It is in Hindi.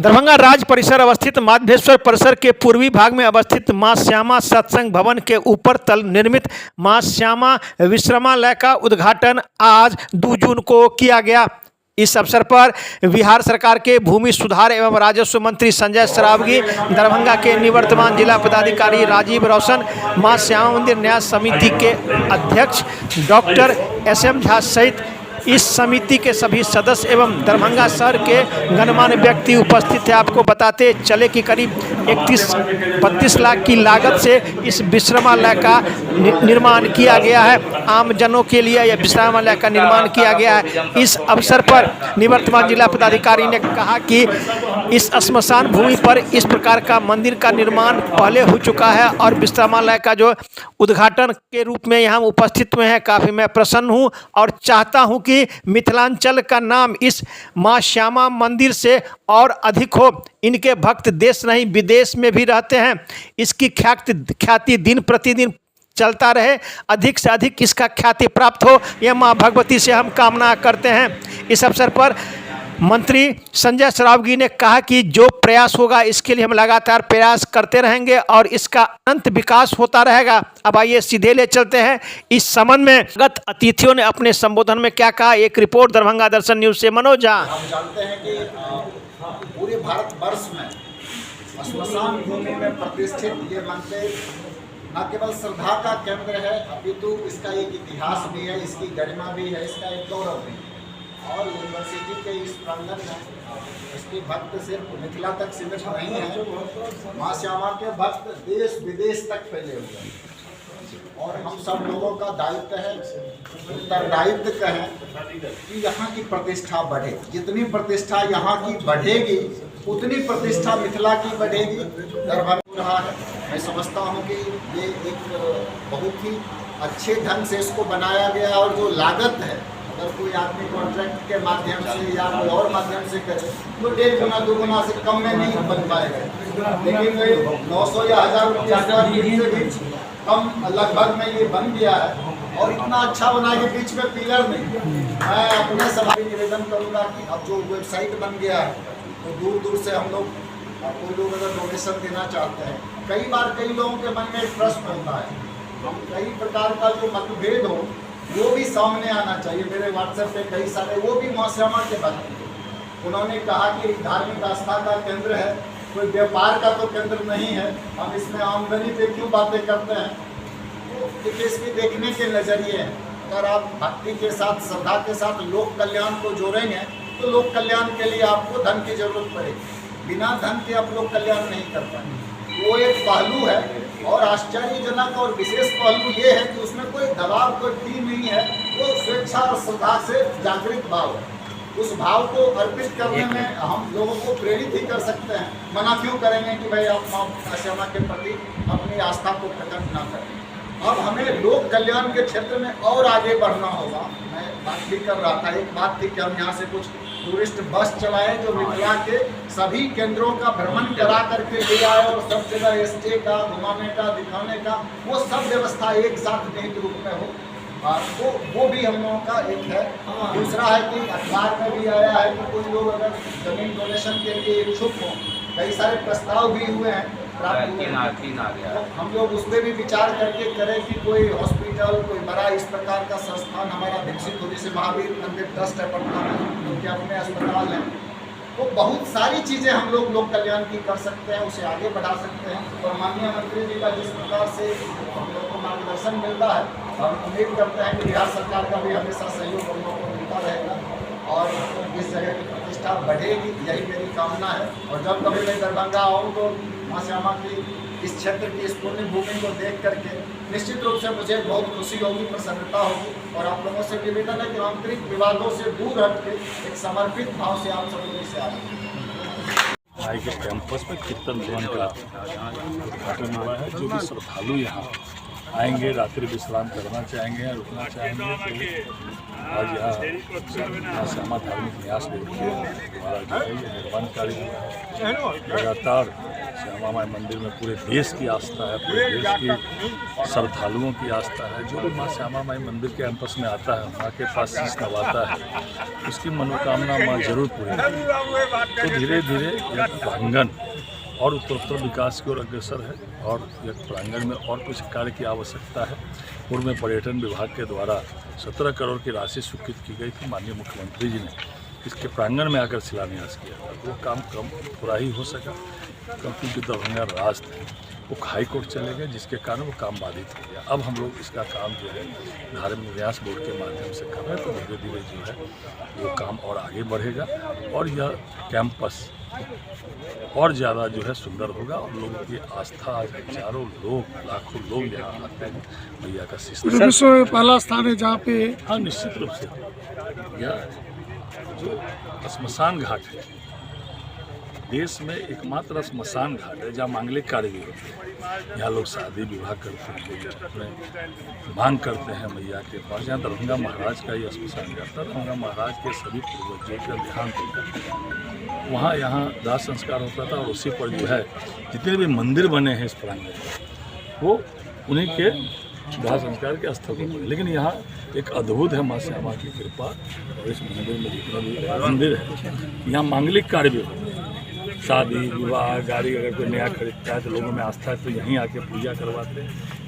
दरभंगा राज परिसर अवस्थित माधवेश्वर परिसर के पूर्वी भाग में अवस्थित मां श्यामा सत्संग भवन के ऊपर तल निर्मित मां श्यामा विश्रामालय का उद्घाटन आज 2 जून को किया गया। इस अवसर पर बिहार सरकार के भूमि सुधार एवं राजस्व मंत्री संजय सरावगी, दरभंगा के निवर्तमान जिला पदाधिकारी राजीव रोशन, मां श्यामा मंदिर न्यास समिति के अध्यक्ष डॉक्टर SM झा सहित इस समिति के सभी सदस्य एवं दरभंगा शहर के गणमान्य व्यक्ति उपस्थित थे। आपको बताते चले कि करीब 31-32 लाख की लागत से इस विश्रामालय का निर्माण किया गया है। आम जनों के लिए यह विश्रामालय का निर्माण किया गया है। इस अवसर पर निवर्तमान जिला पदाधिकारी ने कहा कि इस श्मशान भूमि पर इस प्रकार का मंदिर का निर्माण पहले हो चुका है और विश्रामालय का जो उद्घाटन के रूप में यहाँ उपस्थित हुए हैं, काफ़ी मैं प्रसन्न हूँ और चाहता हूँ कि मिथिलांचल का नाम इस मां श्यामा मंदिर से और अधिक हो। इनके भक्त देश नहीं विदेश में भी रहते हैं। इसकी ख्याति दिन प्रतिदिन चलता रहे, अधिक से अधिक इसका ख्याति प्राप्त हो, यह मां भगवती से हम कामना करते हैं। इस अवसर पर मंत्री संजय सरावगी ने कहा कि जो प्रयास होगा इसके लिए हम लगातार प्रयास करते रहेंगे और इसका अंत विकास होता रहेगा। अब आइए सीधे ले चलते हैं इस संबंध में गत अतिथियों ने अपने संबोधन में क्या कहा। एक रिपोर्ट दरभंगा दर्शन न्यूज से मनोज झा। हम जानते हैं कि पूरे भारतवर्ष में श्मशान भूमि में प्रतिष्ठित ये मंदिर न केवल श्रद्धा का केंद्र है अपितु इसका एक इतिहास भी है, इसकी गरिमा भी है, इसका एक गौरव भी है। और यूनिवर्सिटी के इस प्रांगण में इसके भक्त सिर्फ मिथिला तक सीमित नहीं है, मां श्यामा के भक्त देश विदेश तक फैले हुए हैं। और हम सब लोगों का दायित्व है, उत्तरदायित्व कहें कि यहाँ की प्रतिष्ठा बढ़े। जितनी प्रतिष्ठा यहाँ की बढ़ेगी उतनी प्रतिष्ठा मिथिला की बढ़ेगी। दरभंगा रहा है, मैं समझता हूँ कि ये एक बहुत ही अच्छे ढंग से इसको बनाया गया और जो लागत है अगर कोई आदमी कॉन्ट्रैक्ट के माध्यम से या कोई और माध्यम से करे तो 1.5 गुना 2 गुना से कम में नहीं बन पाएगा। लेकिन 900 या 1000 रुपया से भी कम लगभग में ये बन गया है और इतना अच्छा बना के बीच में पिलर नहीं। मैं अपने सभा निवेदन करूँगा कि अब जो वेबसाइट बन गया है तो दूर दूर से हम लोग कोई लोग अगर डोनेशन देना चाहते हैं, कई बार कई लोगों के मन में एक प्रश्न होता है, कई प्रकार का जो मतभेद हो वो भी सामने आना चाहिए। मेरे व्हाट्सएप पे कई सारे वो भी मां श्यामा के भक्त थे। उन्होंने कहा कि धार्मिक आस्था का केंद्र है, कोई व्यापार का तो केंद्र नहीं है, हम इसमें आमदनी पे क्यों बातें करते हैं। तो इसकी देखने के नज़रिए हैं। अगर आप भक्ति के साथ श्रद्धा के साथ लोक कल्याण को जोड़ेंगे तो लोक कल्याण के लिए आपको धन की जरूरत पड़ेगी। बिना धन के आप लोक कल्याण नहीं कर पाएंगे। वो एक पहलू है और आश्चर्यजनक और विशेष पहलू ये है कि उसमें कोई दबाव कोई फी नहीं है, वो स्वेच्छा और श्रद्धा से जागृत भाव है। उस भाव को अर्पित करने में हम लोगों को प्रेरित ही कर सकते हैं। मना क्यों करेंगे कि भाई आप मां श्यामा के प्रति अपनी आस्था को प्रकट ना करें। अब हमें लोक कल्याण के क्षेत्र में और आगे बढ़ना होगा। मैं बात भी कर रहा था, एक बात थी कि हम यहाँ से कुछ टूरिस्ट बस चलाए जो मिथिला के सभी केंद्रों का भ्रमण करा करके ले आए और सब जगह स्टे का, घुमाने का, दिखाने का वो सब व्यवस्था एक साथ निहित रूप में हो। वो भी हम लोगों का एक है। दूसरा है कि अखबार में भी आया है कि कुछ लोग अगर जमीन डोनेशन के लिए इच्छुक हों, कई सारे प्रस्ताव भी हुए हैं प्राप्त हुए हैं। तो हम लोग उस पर भी विचार करके करें कि कोई हॉस्पिटल, कोई बड़ा इस प्रकार का संस्थान हमारा विकसित हो। जैसे महावीर मंदिर ट्रस्ट है पटना में, उनके अपने अस्पताल हैं। तो बहुत सारी चीज़ें हम लोग लोक कल्याण की कर सकते हैं, उसे आगे बढ़ा सकते हैं। और माननीय मंत्री जी का जिस प्रकार से हम लोग को मार्गदर्शन मिलता है, हम उम्मीद करते हैं कि बिहार सरकार का भी हमेशा सहयोग हम लोग को मिलता रहेगा और इस जगह की प्रतिष्ठा बढ़ेगी, यही मेरी कामना है। और जब कभी मैं दरभंगा आऊँ तो मां श्यामा की इस क्षेत्र की इस पुण्य भूमि को देख करके निश्चित रूप से मुझे बहुत खुशी होगी, प्रसन्नता होगी। और आप लोगों से निवेदन है कि आंतरिक विवादों से दूर हट के एक समर्पित भाव से आप सब लोग इसे आए। के कैंपस में कीर्तन भवन का उद्घाटन हुआ है। जो भी श्रद्धालु यहाँ आएंगे, रात्रि विश्राम करना चाहेंगे, रुकना चाहेंगे तो आज यहाँ श्यामा धार्मिक न्यास बोर्ड के द्वारा जो है ये निर्माण कार्य हुआ है। लगातार श्यामा माई मंदिर में पूरे देश की आस्था है, पूरे देश की श्रद्धालुओं की आस्था है। जो भी माँ श्यामा माई मंदिर के कैंपस में आता है, माँ के पास शीश नवाता है, उसकी मनोकामना माँ जरूर पूरी करती है। तो धीरे धीरे यह प्रांगण और उत्तरोत्तर विकास की ओर अग्रसर है और यह प्रांगण में और कुछ कार्य की आवश्यकता है। पूर्व में पर्यटन विभाग के द्वारा 17 करोड़ की राशि स्वीकृत की गई थी। माननीय मुख्यमंत्री जी ने इसके प्रांगण में आकर शिलान्यास किया था, वो काम कम पूरा ही हो सका क्योंकि दरभंगा रास्ते वो हाई कोर्ट चले गए, जिसके कारण वो काम बाधित हो गया। अब हम लोग इसका काम जो है धार्मिक न्यास बोर्ड के माध्यम से कर रहे हैं, तो धीरे धीरे जो है वो काम और आगे बढ़ेगा और यह कैंपस और ज़्यादा जो है सुंदर होगा और लोगों की आस्था, हजारों लोग, लाखों लोग यहाँ आते हैं मैया का शीश। विश्व में पहला स्थान है जहाँ पे। हाँ, निश्चित रूप से यह जो श्मशान घाट है, देश में एकमात्र श्मशान घाट है जहाँ मांगलिक कार्य भी होते हैं। यहाँ लोग शादी विवाह करते हैं, अपने मांग करते हैं मैया के पास। यहाँ दरभंगा महाराज का ये श्मशान घाट था, दरभंगा महाराज के सभी पूर्वजों का देहांत होता था, वहाँ यहाँ दाह संस्कार होता था और उसी पर जो है जितने भी मंदिर बने हैं इस प्रांगण में वो उन्हीं के दाह संस्कार के स्थल पर। लेकिन यहाँ एक अद्भुत है माँ श्यामा की कृपा और इस मंदिर में जितने भी मंदिर है यहाँ मांगलिक कार्य भी होते हैं। शादी विवाह, गाड़ी अगर कोई नया खरीदता है तो लोगों में आस्था है तो यहीं आके पूजा करवाते हैं।